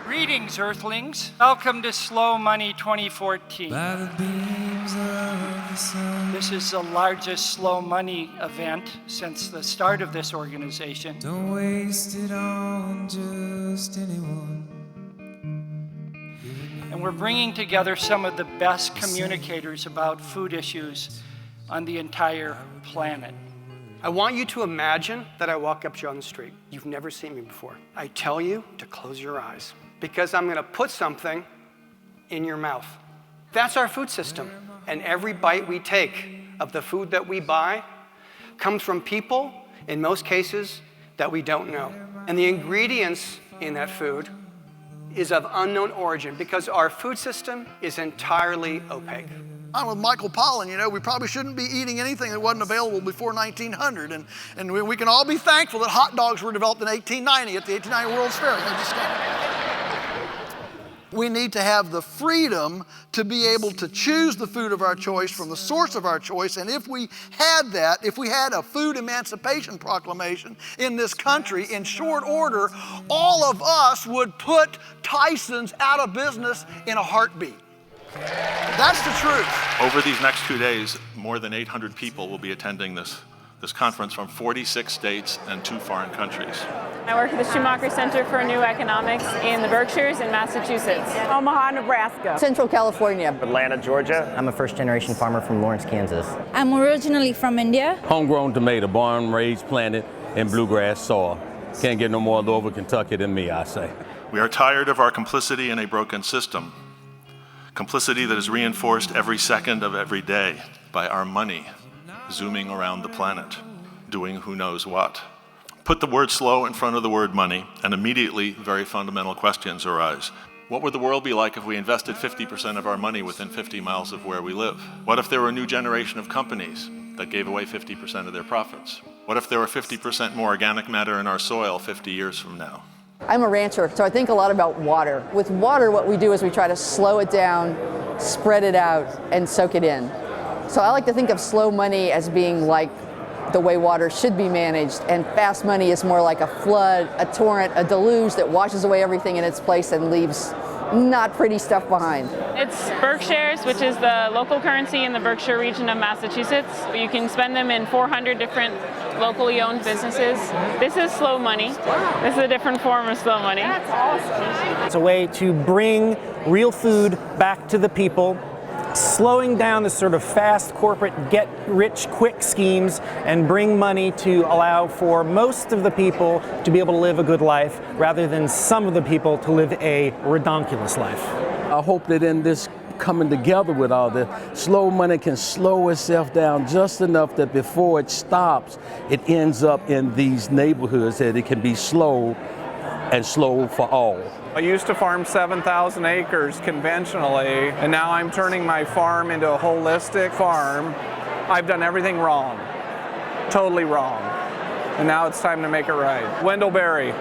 Greetings, Earthlings. Welcome to Slow Money 2014. This is the largest Slow Money event since the start of this organization. Don't waste it on just anyone. And we're bringing together some of the best communicators about food issues on the entire planet. I want you to imagine that I walk up to you on the street. You've never seen me before. I tell you to close your eyes because I'm gonna put something in your mouth. That's our food system. And every bite we take of the food that we buy comes from people, in most cases, that we don't know. And the ingredients in that food is of unknown origin because our food system is entirely opaque. I'm with Michael Pollan. You know, we probably shouldn't be eating anything that wasn't available before 1900. And we can all be thankful that hot dogs were developed in 1890 at the 1890 World's Fair. We need to have the freedom to be able to choose the food of our choice from the source of our choice. And if we had that, if we had a food emancipation proclamation in this country, in short order, all of us would put Tyson's out of business in a heartbeat. That's the truth. Over these next 2 days, more than 800 people will be attending this conference from 46 states and 2 foreign countries. I work at the Schumacher Center for New Economics in the Berkshires in Massachusetts. Omaha, Nebraska. Central California. Atlanta, Georgia. I'm a first-generation farmer from Lawrence, Kansas. I'm originally from India. Homegrown tomato, born, raised, planted in bluegrass soil. Can't get no more Louisville, Kentucky than me, I say. We are tired of our complicity in a broken system. Complicity that is reinforced every second of every day by our money zooming around the planet, doing who knows what. Put the word slow in front of the word money, and immediately very fundamental questions arise. What would the world be like if we invested 50% of our money within 50 miles of where we live? What if there were a new generation of companies that gave away 50% of their profits? What if there were 50% more organic matter in our soil 50 years from now? I'm a rancher, so I think a lot about water. With water, what we do is we try to slow it down, spread it out, and soak it in. So I like to think of slow money as being like the way water should be managed, and fast money is more like a flood, a torrent, a deluge that washes away everything in its place and leaves not pretty stuff behind. It's Berkshires, which is the local currency in the Berkshire region of Massachusetts. You can spend them in 400 different locally owned businesses. This is slow money. This is a different form of slow money. That's awesome. It's a way to bring real food back to the people, slowing down the sort of fast corporate get-rich-quick schemes and bring money to allow for most of the people to be able to live a good life rather than some of the people to live a redonkulous life. I hope that in this coming together with all this, slow money can slow itself down just enough that before it stops, it ends up in these neighborhoods that it can be slow and slow for all. I used to farm 7,000 acres conventionally, and now I'm turning my farm into a holistic farm. I've done everything wrong, totally wrong, and now it's time to make it right. Wendellberry,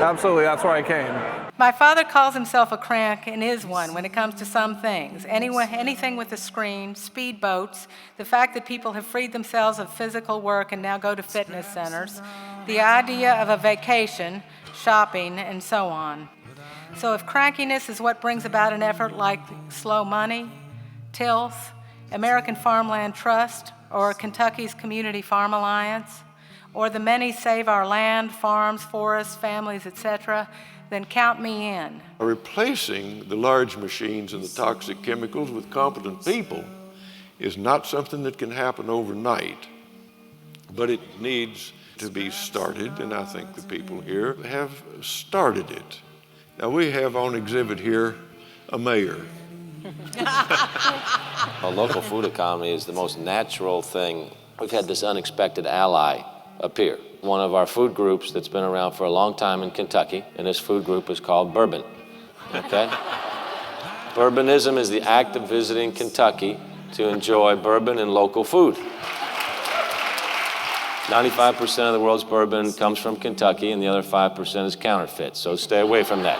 absolutely, that's where I came. My father calls himself a crank and is one when it comes to some things. Anything with a screen, speedboats, the fact that people have freed themselves of physical work and now go to fitness centers, the idea of a vacation, shopping, and so on. So if crankiness is what brings about an effort like Slow Money, TILF, American Farmland Trust, or Kentucky's Community Farm Alliance, or the many Save Our Land, farms, forests, families, etc., then count me in. Replacing the large machines and the toxic chemicals with competent people is not something that can happen overnight, but it needs to be started, and I think the people here have started it. Now we have on exhibit here a mayor. A local food economy is the most natural thing. We've had this unexpected ally appear. One of our food groups that's been around for a long time in Kentucky, and this food group is called Bourbon, okay? Bourbonism is the act of visiting Kentucky to enjoy bourbon and local food. 95% of the world's bourbon comes from Kentucky, and the other 5% is counterfeit, so stay away from that.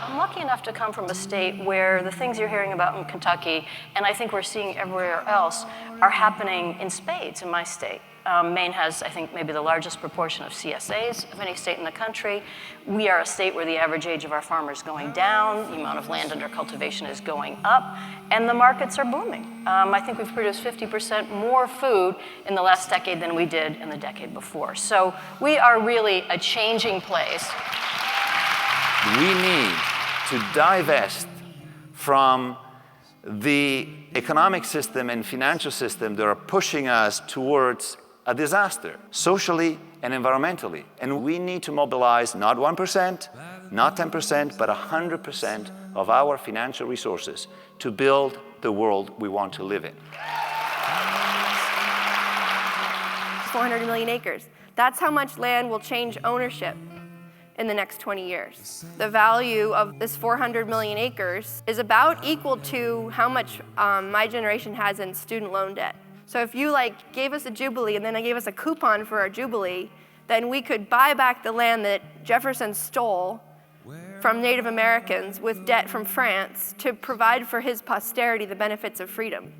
I'm lucky enough to come from a state where the things you're hearing about in Kentucky, and I think we're seeing everywhere else, are happening in spades in my state. Maine has, I think, maybe the largest proportion of CSAs of any state in the country. We are a state where the average age of our farmers is going down, the amount of land under cultivation is going up, and the markets are booming. I think we've produced 50% more food in the last decade than we did in the decade before. So we are really a changing place. We need to divest from the economic system and financial system that are pushing us towards a disaster, socially and environmentally. And we need to mobilize not 1%, not 10%, but 100% of our financial resources to build the world we want to live in. 400 million acres. That's how much land will change ownership in the next 20 years. The value of this 400 million acres is about equal to how much my generation has in student loan debt. So if you gave us a jubilee and then gave us a coupon for our jubilee, then we could buy back the land that Jefferson stole from Native Americans with debt from France to provide for his posterity the benefits of freedom.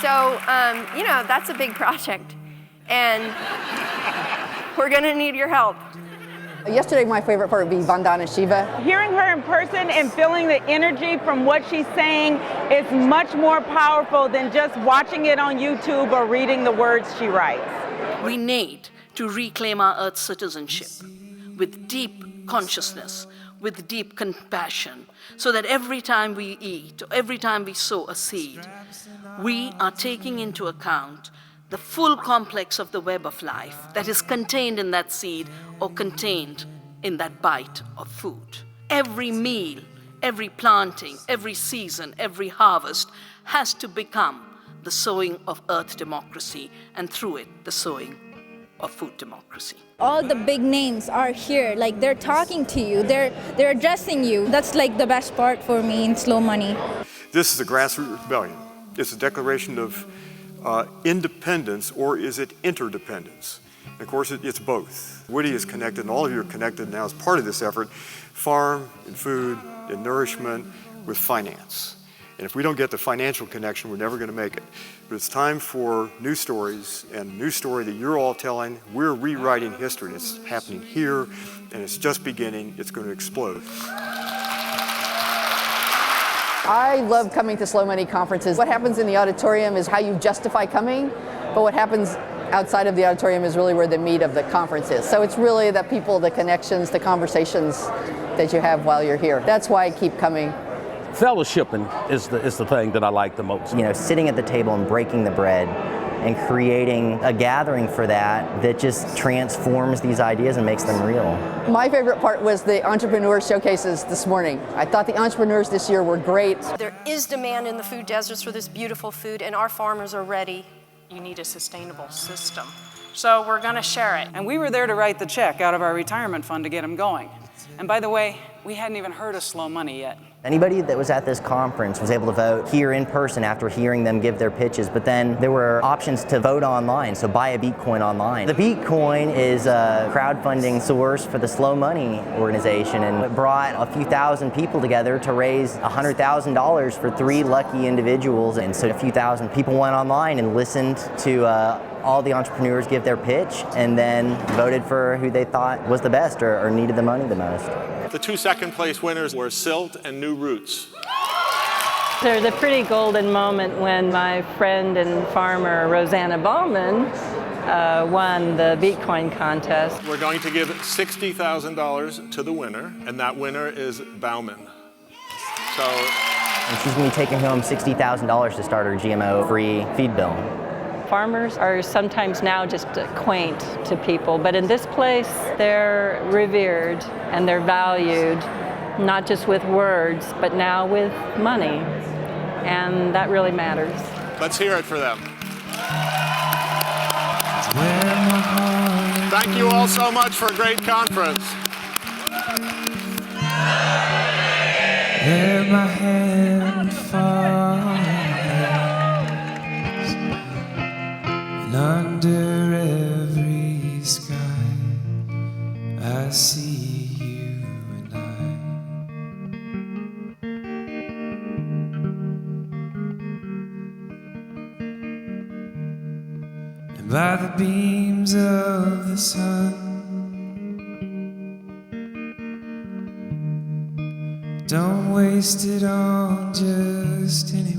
So, that's a big project. And we're gonna need your help. Yesterday, my favorite part would be Vandana Shiva. Hearing her in person and feeling the energy from what she's saying is much more powerful than just watching it on YouTube or reading the words she writes. We need to reclaim our Earth citizenship with deep consciousness, with deep compassion, so that every time we eat, or every time we sow a seed, we are taking into account the full complex of the web of life that is contained in that seed or contained in that bite of food. Every meal, every planting, every season, every harvest has to become the sowing of earth democracy, and through it, the sowing of food democracy. All the big names are here, they're talking to you, they're addressing you. That's the best part for me in Slow Money. This is a grassroots rebellion. It's a declaration of independence, or is it interdependence? And of course, it's both. Woody is connected, and all of you are connected now as part of this effort, farm and food and nourishment with finance. And if we don't get the financial connection, we're never going to make it. But it's time for new stories, and a new story that you're all telling. We're rewriting history. It's happening here, and it's just beginning. It's going to explode. I love coming to Slow Money conferences. What happens in the auditorium is how you justify coming, but what happens outside of the auditorium is really where the meat of the conference is. So it's really the people, the connections, the conversations that you have while you're here. That's why I keep coming. Fellowshipping is the thing that I like the most. Sitting at the table and breaking the bread and creating a gathering for that just transforms these ideas and makes them real. My favorite part was the entrepreneur showcases this morning. I thought the entrepreneurs this year were great. There is demand in the food deserts for this beautiful food, and our farmers are ready. You need a sustainable system. So we're going to share it. And we were there to write the check out of our retirement fund to get them going. And by the way, we hadn't even heard of Slow Money yet. Anybody that was at this conference was able to vote here in person after hearing them give their pitches, but then there were options to vote online, so buy a Bitcoin online. The Bitcoin is a crowdfunding source for the Slow Money organization, and it brought a few thousand people together to raise $100,000 for 3 lucky individuals. And so a few thousand people went online and listened to all the entrepreneurs give their pitch, and then voted for who they thought was the best or needed the money the most. The 2 second-place winners were Silt and New Roots. There's a pretty golden moment when my friend and farmer Rosanna Bowman won the Bitcoin contest. We're going to give $60,000 to the winner, and that winner is Bauman. And she's going to be taking home $60,000 to start her GMO-free feed bill. Farmers are sometimes now just quaint to people, but in this place they're revered and they're valued, not just with words, but now with money, and that really matters. Let's hear it for them. Thank you all so much for a great conference. Let my hand fall. And under every sky, I see you and and by the beams of the sun. Don't waste it on just anyone.